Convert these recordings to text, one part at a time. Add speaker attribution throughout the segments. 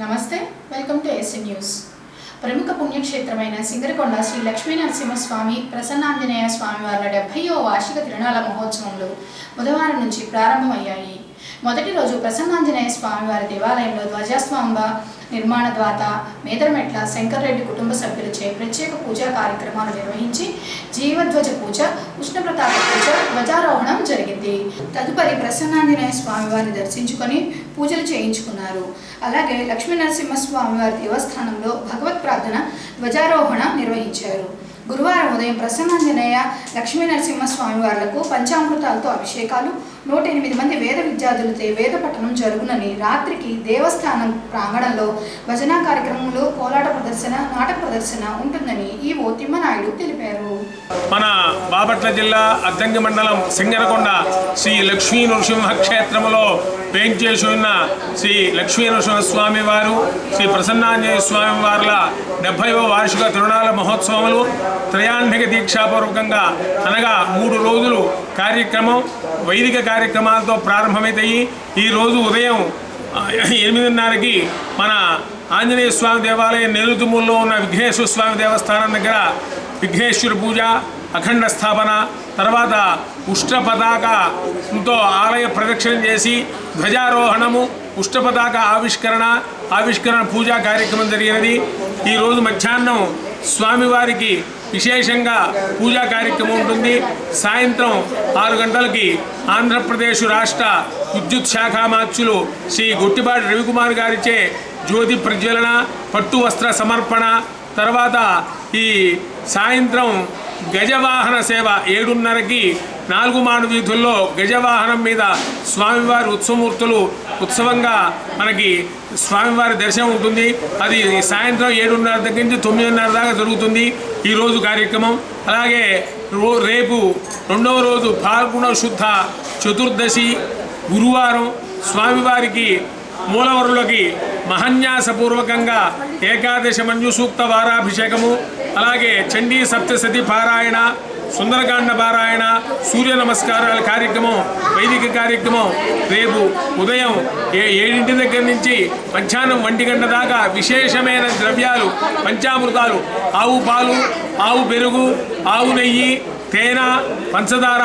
Speaker 1: నమస్తే, welcome to AC news. ప్రముఖ పుణ్యక్షేత్రమైన సింగరకొండ శ్రీ లక్ష్మీ నరసింహస్వామి ప్రసన్నాంజనేయ స్వామివార్ల 70వ వార్షిక తిరునాళ మహోత్సవంలో బుధవారం నుంచి ప్రారంభమయ్యాయి. మొదటి రోజు ప్రసన్నాంజనేయ స్వామివారి దేవాలయంలో ధ్వజస్తంభ నిర్మాణ ద్వాత మేదరమెట్ల శంకర్రెడ్డి కుటుంబ సభ్యులచే ప్రత్యేక పూజా కార్యక్రమాలు నిర్వహించి జీవధ్వజ పూజ, ఉష్ణప్రతాప పూజ, ధ్వజారోహణం జరిగింది. తదుపరి ప్రసన్నాంజనేయ స్వామివారిని దర్శించుకొని పూజలు చేయించుకున్నారు. అలాగే లక్ష్మీ నరసింహస్వామివారి దేవస్థానంలో భగవత్ ప్రార్థన, ధ్వజారోహణ నిర్వహించారు. గురువారం ఉదయం ప్రసన్నాంజనేయ లక్ష్మీ నరసింహస్వామి వార్లకు పంచామృతాలతో అభిషేకాలు, 108 మంది వేద విద్యార్థులతో వేద పఠనం జరుగునని, రాత్రికి దేవస్థానం ప్రాంగణంలో భజనా కార్యక్రమంలో కోలాట ప్రదర్శన, నాటక ప్రదర్శన ఉంటుందని ఈవో తిమ్మనాయుడు తెలిపారు.
Speaker 2: మన బాపట్ల జిల్లా అద్దంకి మండలం సింగరకొండ శ్రీ లక్ష్మీ నరసింహ క్షేత్రంలో వేంచేసి ఉన్న శ్రీ లక్ష్మీ నరసింహస్వామి వారు, శ్రీ ప్రసన్నాంజనేయ స్వామి వార్ల 70వ వార్షిక తిరునాళ మహోత్సవములు త్రయాన్నిక దీక్షాపూర్వకంగా అనగా 3 రోజులు కార్యక్రమం వైదిక కార్యక్రమాలతో ప్రారంభమవుతాయి. ఈరోజు ఉదయం 8:30కి మన ఆంజనేయ స్వామి దేవాలయం నేలుతుమూల్లో ఉన్న విఘ్నేశ్వర స్వామి దేవస్థానం దగ్గర విఘ్నేశ్వర పూజ, అఖండ స్థాపన, తర్వాత ఉష్ట్రపతాకతో ఆలయ ప్రదక్షిణ చేసి ధ్వజారోహణము, ఉష్ట్రపతాక ఆవిష్కరణ పూజా కార్యక్రమం జరిగినది. ఈరోజు మధ్యాహ్నం స్వామివారికి విశేషంగా పూజా కార్యక్రమం ఉంటుంది. సాయంత్రం 6 గంటలకి ఆంధ్రప్రదేశ్ రాష్ట్ర విద్యుత్ శాఖ మార్చులు శ్రీ గొట్టిపాటి రవికుమార్ గారిచే జ్యోతి ప్రజ్వలన, పట్టు వస్త్ర సమర్పణ, తర్వాత ఈ సాయంత్రం గజవాహన సేవ 7:30కి 4 మాడు వీధుల్లో గజవాహనం మీద స్వామివారి ఉత్సవమూర్తులు ఉత్సవంగా మనకి స్వామివారి దర్శనం ఉంటుంది. అది సాయంత్రం 7:30 దగ్గర నుంచి 9:30 దాకా జరుగుతుంది ఈరోజు కార్యక్రమం. అలాగే రేపు 2వ రోజు ఫాల్గుణ శుద్ధ చతుర్దశి గురువారం స్వామివారికి మూలవరులకి మహన్యాసపూర్వకంగా ఏకాదశ మంజు సూక్త వారాభిషేకము, అలాగే చండీ సప్తశతి పారాయణ, సుందరకాండ పారాయణ, సూర్య నమస్కారాల కార్యక్రమం, వైదిక కార్యక్రమం రేపు ఉదయం 7 దగ్గర నుంచి మధ్యాహ్నం 1 గంట దాకా విశేషమైన ద్రవ్యాలు, పంచామృతాలు, ఆవు పాలు, ఆవు పెరుగు, ఆవు నెయ్యి, తేనె, పంచదార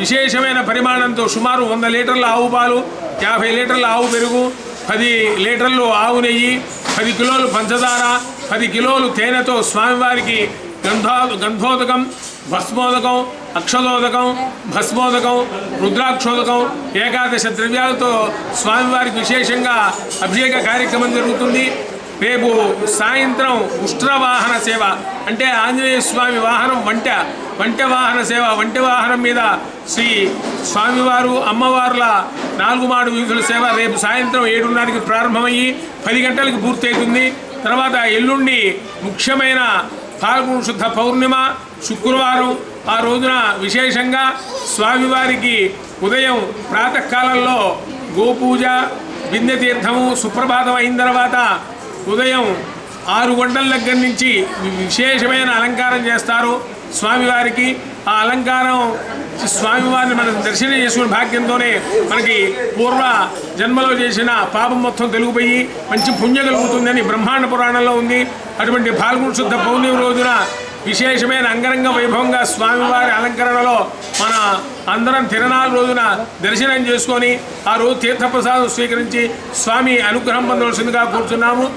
Speaker 2: విశేషమైన పరిమాణంతో సుమారు 100 లీటర్ల ఆవు పాలు, 50 లీటర్ల ఆవు పెరుగు, 10 లీటర్లు ఆవు నెయ్యి, 10 కిలోలు పంచదార, 10 కిలోలు తేనెతో స్వామివారికి గంధోదకం, భస్మోదకం, అక్షదోదకం, భస్మోదకం, రుద్రాక్షోదకం, ఏకాదశ ద్రవ్యాలతో స్వామివారికి విశేషంగా అభిషేక కార్యక్రమం జరుగుతుంది. రేపు సాయంత్రం ఉష్ట్రవాహన సేవ అంటే ఆంజనేయ స్వామి వాహనం వంట వాహన సేవ, వంట వాహనం మీద శ్రీ స్వామివారు అమ్మవార్ల 4 మాడు వీధుల సేవ రేపు సాయంత్రం 7:30కి ప్రారంభమయ్యి 10 గంటలకు పూర్తవుతుంది. తర్వాత ఎల్లుండి ముఖ్యమైన ఫాల్గుణ శుద్ధ పౌర్ణిమ శుక్రవారం. ఆ రోజున విశేషంగా స్వామివారికి ఉదయం ప్రాతకాలంలో గోపూజ, బిందె తీర్థము, సుప్రభాతం అయిన తర్వాత ఉదయం 6 గంటల దగ్గర నుంచి విశేషమైన అలంకారం చేస్తారు స్వామివారికి. ఆ అలంకారం స్వామివారిని మనం దర్శనం చేసుకునే భాగ్యంతోనే మనకి పూర్వ జన్మలో చేసిన పాపం మొత్తం తొలగిపోయి మంచి పుణ్యం కలుగుతుందని బ్రహ్మాండ పురాణంలో ఉంది. అటువంటి ఫాల్గుణ శుద్ధ పౌర్ణమి రోజున విశేషమైన అంగరంగ వైభవంగా స్వామివారి అలంకరణలో మన అందరం తిరునాళ్ళ రోజున దర్శనం చేసుకొని ఆ రోజు తీర్థప్రసాదం స్వీకరించి స్వామి అనుగ్రహం పొందవలసిందిగా కూర్చున్నాము.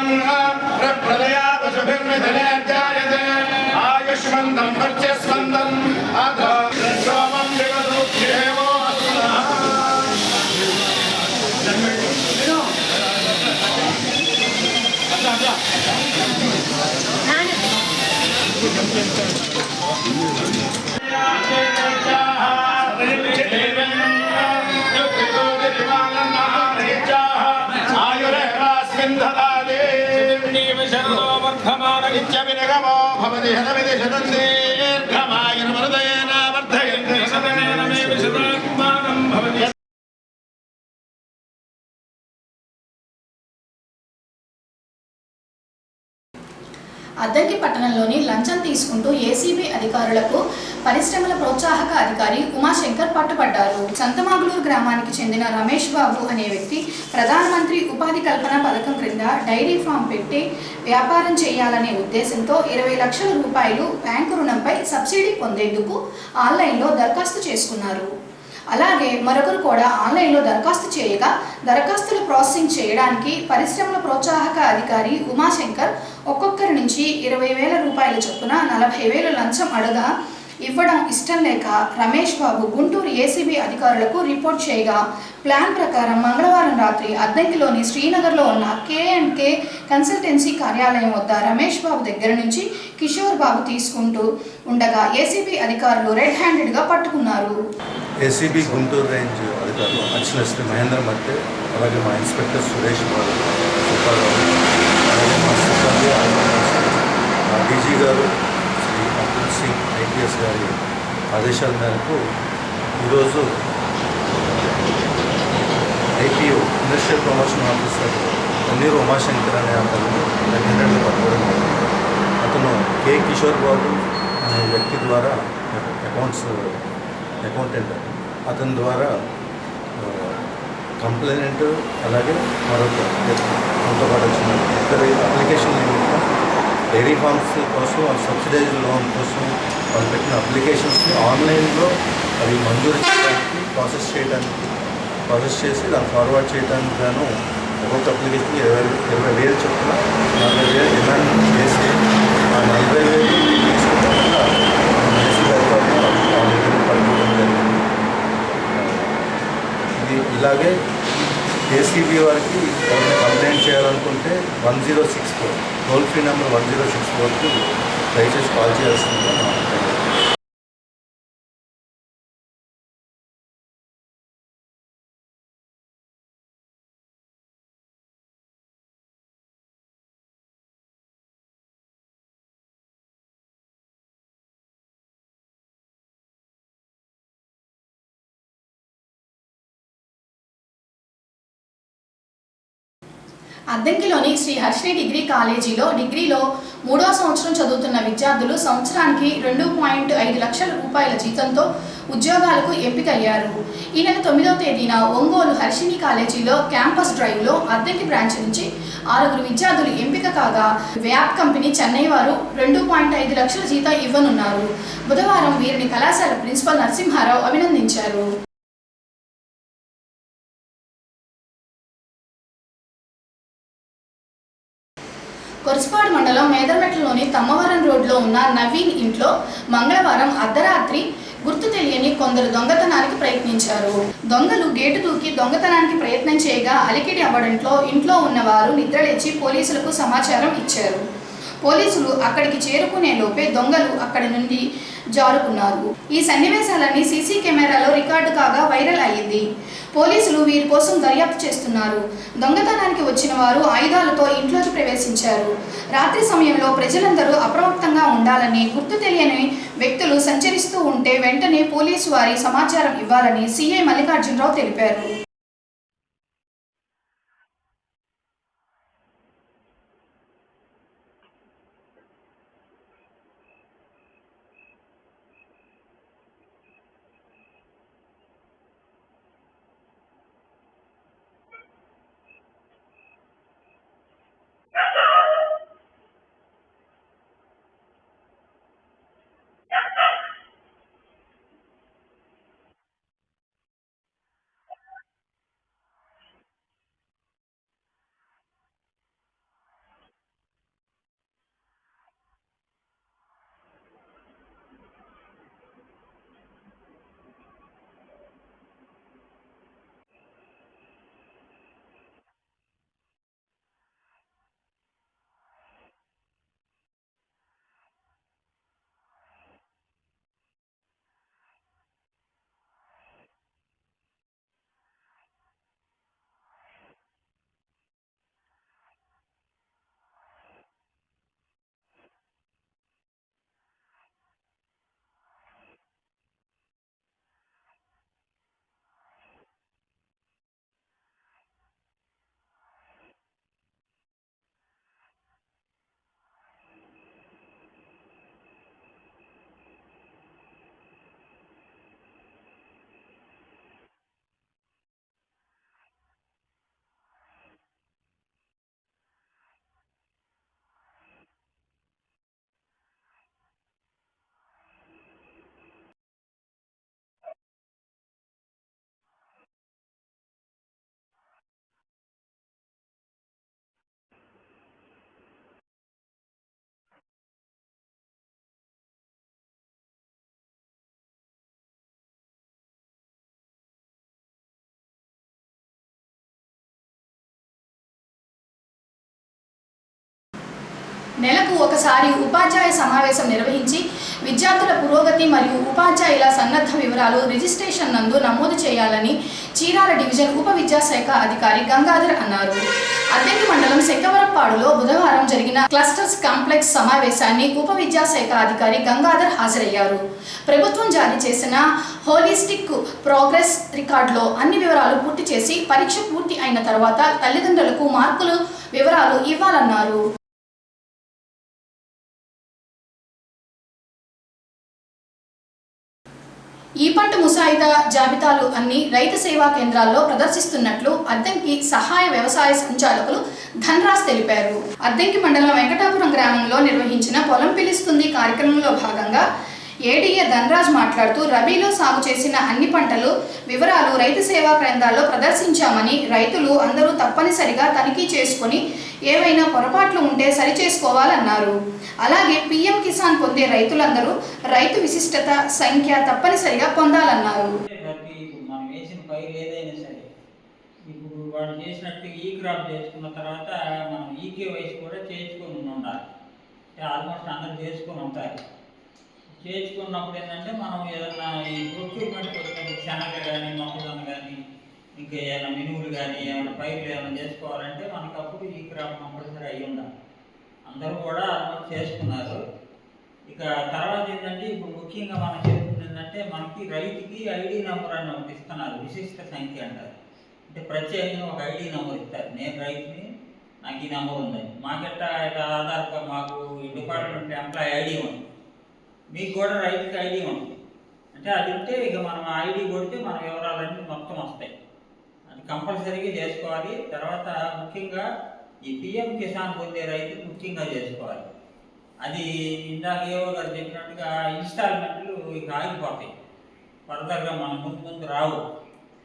Speaker 3: प्रलया पशुभिर्मिथिलेर्जायते आयुष्मन्दं वर्चस्वन्दम् अधो सोमं जगदुख्येवो नित्यविनगमो भवति शतमिति शतं दीर्घमायुर्मरुदयेन वर्धयन्ति शतमेन मे विशतात्मानं भवति।
Speaker 1: అద్దంకి పట్టణంలోని లంచం తీసుకుంటూ ఏసీబీ అధికారులకు పరిశ్రమల ప్రోత్సాహక అధికారి ఉమాశంకర్ పట్టుబడ్డారు. సంతమాగులూరు గ్రామానికి చెందిన రమేష్ బాబు అనే వ్యక్తి ప్రధానమంత్రి ఉపాధి కల్పన పథకం క్రింద డైరీ ఫామ్ పెట్టి వ్యాపారం చేయాలనే ఉద్దేశంతో 20 లక్షల రూపాయలు బ్యాంకు రుణంపై సబ్సిడీ పొందేందుకు ఆన్లైన్లో దరఖాస్తు చేసుకున్నారు. అలాగే మరొకరు కూడా ఆన్లైన్లో దరఖాస్తు చేయగా దరఖాస్తులు ప్రాసెసింగ్ చేయడానికి పరిశ్రమల ప్రోత్సాహక అధికారి ఉమాశంకర్ ఒక్కొక్కరి నుంచి 20,000 రూపాయల చొప్పున 40,000 లంచం అడగా ఇవ్వడం ఇష్టం లేక రమేష్ బాబు గుంటూరు ఏసీబీ అధికారులకు రిపోర్ట్ చేయగా ప్లాన్ ప్రకారం మంగళవారం రాత్రి అద్దంకిలోని శ్రీనగర్లో ఉన్న K&K కన్సల్టెన్సీ కార్యాలయం వద్ద రమేష్ బాబు దగ్గర నుంచి కిషోర్ బాబు తీసుకుంటూ ఉండగా ఏసీబీ అధికారులు రెడ్ హ్యాండెడ్గా పట్టుకున్నారు.
Speaker 4: ఏసీబీ గుంటూరు రేంజ్ అధికారులు అడిషనల్ శ్రీ మహేంద్ర మట్టే, అలాగే మా ఇన్స్పెక్టర్ సురేష్ బాబు, సుబ్బారావు, అలాగే మా సిబ్బంది, మా డీజీ గారు శ్రీ అబ్దుల్ సింగ్ ఐపీఎస్ గారి ఆదేశాల మేరకు ఈరోజు IPO industrial promotion officer Tanneeru Umashankar అనే అతను లెఫ్టినెంట్ పట్టుకోవడం జరిగింది. అతను కే కిషోర్ బాబు అనే వ్యక్తి ద్వారా అకౌంటెంట్ అతని ద్వారా కంప్లైంట్ అలాగే మరొక మనతో పాటు వచ్చిన ఇద్దరు అప్లికేషన్ నిమిత్తం డైరీ ఫార్మ్స్ కోసం సబ్సిడైజ్ లోన్ కోసం వాళ్ళు పెట్టిన అప్లికేషన్స్ని ఆన్లైన్లో అవి మంజూరు చేయడానికి ప్రాసెస్ చేసి దాన్ని ఫార్వర్డ్ చేయడానికి గాను ఒక్కొక్క అప్లికేషన్ 20,000 చొప్పున 40,000 డిమాండ్ చేసి ఆ 40,000 తీసుకున్న పడుకోవడం జరిగింది. ఇది ఇలాగే ఏసీబీ వారికి ఎవరిని కంప్లైంట్ చేయాలనుకుంటే 1064 టోల్ ఫ్రీ నెంబర్ 1064కి దయచేసి కాల్ చేయాల్సిందిగా నా అభిప్రాయం.
Speaker 1: అద్దంకిలోని శ్రీ హర్షిని డిగ్రీ కాలేజీలో డిగ్రీలో 3వ సంవత్సరం చదువుతున్న విద్యార్థులు సంవత్సరానికి 2.5 లక్షల రూపాయల జీతంతో ఉద్యోగాలకు ఎంపికయ్యారు. ఈ నెల 9వ తేదీన ఒంగోలు హర్షిని కాలేజీలో క్యాంపస్ డ్రైవ్లో అద్దంకి బ్రాంచ్ నుంచి 6 విద్యార్థులు ఎంపిక కాగా వ్యాప్ కంపెనీ చెన్నై వారు 2.5 లక్షల జీతం ఇవ్వనున్నారు. బుధవారం వీరిని కళాశాల ప్రిన్సిపల్ నరసింహారావు అభినందించారు. కొరసపాడు మండలం మేదర్మెట్లలోని తమ్మవరం రోడ్లో ఉన్న నవీన్ ఇంట్లో మంగళవారం అర్ధరాత్రి గుర్తు తెలియని కొందరు దొంగతనానికి ప్రయత్నించారు. దొంగలు గేటు దూకి దొంగతనానికి ప్రయత్నం చేయగా అలికిడి అవ్వడంతో ఇంట్లో ఉన్నవారు నిద్రలేచి పోలీసులకు సమాచారం ఇచ్చారు. పోలీసులు అక్కడికి చేరుకునే లోపే దొంగలు అక్కడి నుండి జారుకున్నారు. ఈ సన్నివేశాలన్నీ సీసీ కెమెరాలో రికార్డు కాగా వైరల్ అయ్యింది. పోలీసులు వీరి కోసం దర్యాప్తు చేస్తున్నారు. దొంగతనానికి వచ్చిన వారు ఆయుధాలతో ఇంట్లోకి ప్రవేశించారు. రాత్రి సమయంలో ప్రజలందరూ అప్రమత్తంగా ఉండాలని, గుర్తు తెలియని వ్యక్తులు సంచరిస్తూ ఉంటే వెంటనే పోలీసు వారి సమాచారం ఇవ్వాలని సీఐ మల్లికార్జునరావు తెలిపారు. నెలకు ఒకసారి ఉపాధ్యాయ సమావేశం నిర్వహించి విద్యార్థుల పురోగతి మరియు ఉపాధ్యాయుల సన్నద్ధ వివరాలు రిజిస్ట్రేషన్ నందు నమోదు చేయాలని చీరాల డివిజన్ ఉప విద్యాశాఖ అధికారి గంగాధర్ అన్నారు. అద్దెంకి మండలం శంకవరప్పాడులో బుధవారం జరిగిన క్లస్టర్స్ కాంప్లెక్స్ సమావేశాన్ని ఉప విద్యాశాఖ అధికారి గంగాధర్ హాజరయ్యారు. ప్రభుత్వం జారీ చేసిన హోలిస్టిక్ ప్రోగ్రెస్ రికార్డులో అన్ని వివరాలు పూర్తి చేసి పరీక్ష పూర్తి అయిన తర్వాత తల్లిదండ్రులకు మార్కులు వివరాలు ఇవ్వాలన్నారు. ఈ పంట ముసాయిదా జాబితాలు అన్ని రైతు సేవా కేంద్రాల్లో ప్రదర్శిస్తున్నట్లు అద్దంకి సహాయ వ్యవసాయ సంచాలకులు ధనరాజ్ తెలిపారు. అద్దంకి మండలం వెంకటాపురం గ్రామంలో నిర్వహించిన పొలం పిలుస్తుంది కార్యక్రమంలో భాగంగా ఏడీఏ ధనరాజ్ మాట్లాడుతూ రబీలో సాగు చేసిన అన్ని పంటలు వివరాలు రైతు సేవా కేంద్రాల్లో ప్రదర్శించామని, రైతులు అందరూ తప్పనిసరిగా తనిఖీ చేసుకుని ఏవైనా పొరపాట్లు ఉంటే సరిచేసుకోవాలన్నారు. అలాగే పీఎం కిసాన్ పొందే రైతులందరూ రైతు విశిష్టత సంఖ్య తప్పనిసరిగా పొందాలన్నారు.
Speaker 5: మనం వేసిన పైరు ఏదైనా సరే ఇప్పుడు వాళ్ళు చేసినట్టు ఈ క్రాప్ చేసుకున్న తర్వాత మనం ఈకేవైసీ కూడా చేసుకొని ఉండాలి. ఆల్మోస్ట్ అందరూ చేసుకొని ఉంటారు. చేసుకున్నప్పుడు ఏంటంటే మనం ఏదన్నా ఈ ప్రొక్యూర్మెంట్కి వచ్చినప్పుడు శనగ కానీ మొక్కజొన్న కానీ ఇంకా ఏమైనా మినుములు కానీ ఏమైనా పైర్లు ఏమైనా చేసుకోవాలంటే మనకు అప్పుడు ఈ క్రాప్ కంపల్సరీ అయ్యి ఉండాలి. అందరూ కూడా ఆల్మోస్ట్ చేసుకున్నారు. ఇక తర్వాత ఏంటంటే ఇప్పుడు ముఖ్యంగా మనం చెప్తుంది ఏంటంటే మనకి రైతుకి ఐడి నెంబర్ అని ఒకటి ఇస్తున్నారు. విశిష్ట సంఖ్య అంటారు. అంటే ప్రత్యేకంగా ఒక ఐడి నెంబర్ ఇస్తారు. నేను రైతుని, నాకు ఈ నెంబర్ ఉంది. మాకెట్టా ఆధార్ కార్డు, మాకు ఈ డిపార్ట్మెంట్ ఎంప్లాయీ ఐడి ఉంది, మీకు కూడా రైతుకి ఐడి ఉంది. అంటే అది ఉంటే ఇక మనం ఐడి కొడితే మన వివరాలన్నీ మొత్తం వస్తాయి. అది కంపల్సరీగా చేసుకోవాలి. తర్వాత ముఖ్యంగా ఈ పిఎం కిసాన్ పొందే రైతులు ముఖ్యంగా చేసుకోవాలి. అది ఇందాక ఏవో గారు చెప్పినట్టుగా ఇన్స్టాల్మెంట్లు ఇక ఆగిపోతాయి, ఫర్దర్గా మన ముందు రావు.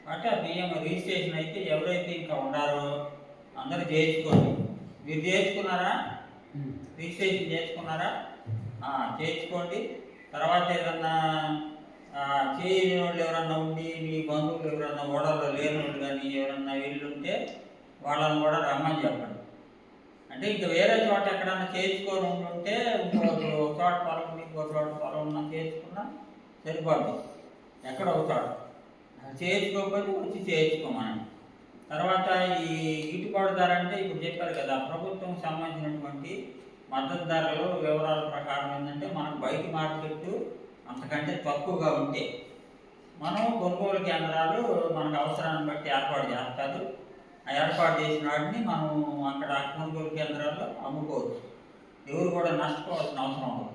Speaker 5: కాబట్టి ఆ పిఎం రిజిస్ట్రేషన్ అయితే ఎవరైతే ఇంకా ఉండారో అందరూ చేయించుకోండి. మీరు చేసుకున్నారా? రిజిస్ట్రేషన్ చేసుకున్నారా? చేయించుకోండి. తర్వాత ఏదన్నా చేయని వాళ్ళు ఎవరన్నా ఉండి మీ బంధువులు ఎవరన్నా ఓడల్లో లేని వాళ్ళు కానీ ఎవరన్నా వెళ్ళుంటే వాళ్ళని కూడా రమ్మని చెప్పండి. అంటే ఇంకా వేరే చోట ఎక్కడన్నా చేయించుకొని ఉంటుంటే ఇంకో చోట పొలం ఉంది, ఇంకో చోట పొలం ఉన్నా చేయించుకున్నా సరిపోద్ది. ఎక్కడ ఒక చోట చేయించుకోకపోతే వచ్చి చేయించుకోమనండి. తర్వాత ఈ గిట్టుబాటు ధర అంటే ఇప్పుడు చెప్పారు కదా, ప్రభుత్వం సంబంధించినటువంటి మద్దతు ధరలు వివరాల ప్రకారం ఏంటంటే మనకు బయట మార్కెట్ అంతకంటే తక్కువగా ఉంటే మనం కొనుగోలు కేంద్రాలు మనకు అవసరాన్ని బట్టి ఏర్పాటు చేస్తారు. ఆ ఏర్పాటు చేసిన వాటిని మనం అక్కడ కొనుగోలు కేంద్రాల్లో అమ్ముకోవచ్చు. ఎవరు కూడా నష్టపోవాల్సిన అవసరం ఉండదు.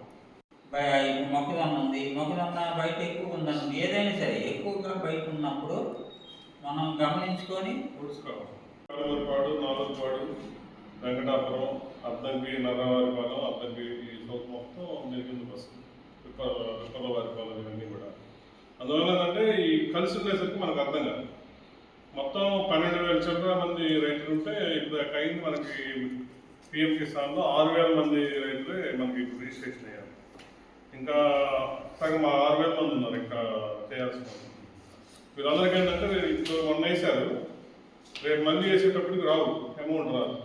Speaker 5: మొక్కజొన్న ఉంది, మొక్కజొన్న బయట ఎక్కువ ఉందన్నది ఏదైనా సరే ఎక్కువగా బయట ఉన్నప్పుడు మనం గమనించుకొని
Speaker 3: కడమూరిపాడు, నాలుగుపాడు, వెంకటాపురం, అద్దంకి, నర్రవారిపాలెం, అద్దంకి ఈ సౌత్ మొత్తం మీరు కిందకు వస్తుంది. విప్పలవారిపాలెం ఇవన్నీ కూడా. అందువల్ల ఏంటంటే ఈ కలిసి ఉండేసరికి మనకు అర్థం కాదు. మొత్తం 12,000 చిల్లర మంది రైతులు ఉంటే ఇప్పుడు అయింది మనకి పిఎం కిసాన్లో 6,000 మంది రైతులే మనకి ఇప్పుడు రిజిస్ట్రేషన్ అయ్యారు. ఇంకా సగం 6,000 మంది ఉన్నారు ఇంకా చేయాల్సిన. వీళ్ళందరికీ ఏంటంటే ఇప్పుడు 1 వేసారు, రేపు మళ్ళీ వేసేటప్పటికి రావు, అమౌంట్ రాదు.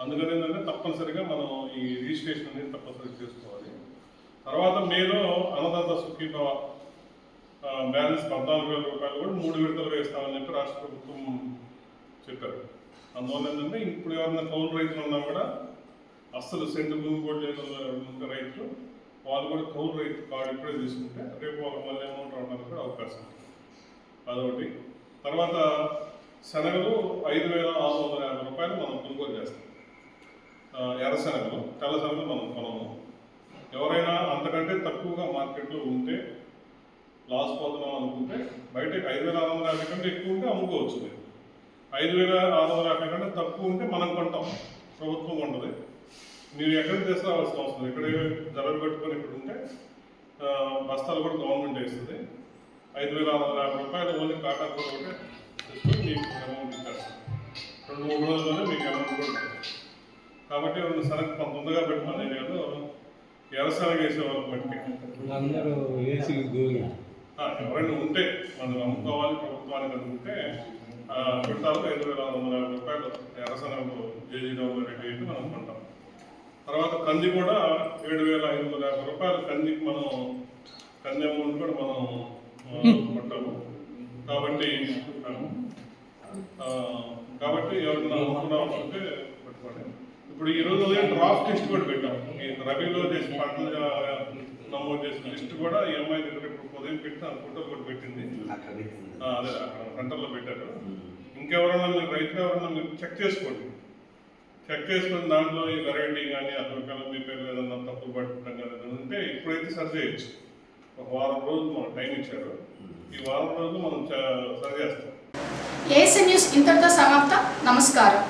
Speaker 3: అందుకని ఏంటంటే తప్పనిసరిగా మనం ఈ రిజిస్ట్రేషన్ అనేది తప్పనిసరిగా చేసుకోవాలి. తర్వాత మేలో అన్నదాత సుఖీభవ బ్యాలెన్స్ 14,000 రూపాయలు కూడా 3 విడతలుగా ఇస్తామని చెప్పి రాష్ట్ర ప్రభుత్వం చెప్పారు. అందువల్ల ఏంటంటే ఇప్పుడు ఎవరైనా కౌలు రైతులు ఉన్నా కూడా అస్సలు సెంటు భూమి కూడా లేని రైతులు వాళ్ళు కూడా కౌలు రైతు కార్డు ఇప్పుడే తీసుకుంటే రేపు వాళ్ళకి మళ్ళీ అమౌంట్ రావడానికి కూడా అవకాశం ఉంది. అదొకటి. తర్వాత శనగలు 5,650 రూపాయలు మనం కొనుగోలు చేస్తాం. ఎర్ర శనగలు, తెల్ల శనగలు మనం కొనము. ఎవరైనా అంతకంటే తక్కువగా మార్కెట్లో ఉంటే లాస్ పోతున్నాం అనుకుంటే బయటకి 5,650 కంటే ఎక్కువ ఉంటే అమ్ముకోవచ్చు. మీరు 5,650 కంటే తక్కువ ఉంటే మనం కొంటాం, ప్రభుత్వం కొంటది. మీరు ఎక్కడికి తీసుకురావాల్సిన అవసరం, ఎక్కడ జరగ పెట్టుకొని ఇక్కడ ఉంటే బస్తాలు కూడా గవర్నమెంట్ వేస్తుంది. 5,650 రూపాయలు ఓన్లీ కాటా కూడా ఒకటే తీసుకొని మీకు అమౌంట్ ఇచ్చేస్తుంది. 2-3 రోజుల్లోనే మీకు అమౌంట్ కూడా ఉంటుంది. కాబట్టి శనగ కొంత ముందుగా పెట్టమని నేను వ్యవసాయం వేసే వాళ్ళకి బట్టి ఎవరైనా ఉంటే మనం అమ్ముకోవాలి ప్రభుత్వానికి అనుకుంటే పెట్టాలి. 5,650 రూపాయలు ఎర్రసనకు జేజీడబ్ల్యూ రెడ్డి అయితే మనం కొంటాం. తర్వాత కంది కూడా 7,550 రూపాయలు కందికి మనం కంది అమౌంట్ కూడా మనం పట్టాము. కాబట్టి ఎవరైనా అనుకున్న ఉంటే పెట్టుకోండి. ఇప్పుడు ఈ రోజు డ్రాఫ్ట్ లిస్ట్ కూడా పెట్టాం. ఈ రబీలో చేసి పంటలు నమోదు చేసిన లిస్ట్ కూడా ఈ అమ్మాయి దగ్గర ఇప్పుడు ఉదయం పెట్టిన ఫోటో కూడా పెట్టింది. అదే అక్కడ సెంటర్లో పెట్టారు. ఇంకెవరైనా మీరు రైతులు ఎవరైనా మీరు చెక్ చేసుకోండి. చెక్ చేసుకుని దాంట్లో ఈ వెరైటీ కానీ అసలు మీ పేరు ఏదన్నా తప్పులు పట్టుకుంటాం కదా ఉంటే ఇప్పుడైతే సరి చేయొచ్చు. ఒక వారం రోజులు మనం టైం ఇచ్చారు. ఈ వారం రోజులు మనం సరి చేస్తాం.
Speaker 1: ఏఎస్ఎన్ న్యూస్ ఇంతటితో సమాప్తం. నమస్కారం.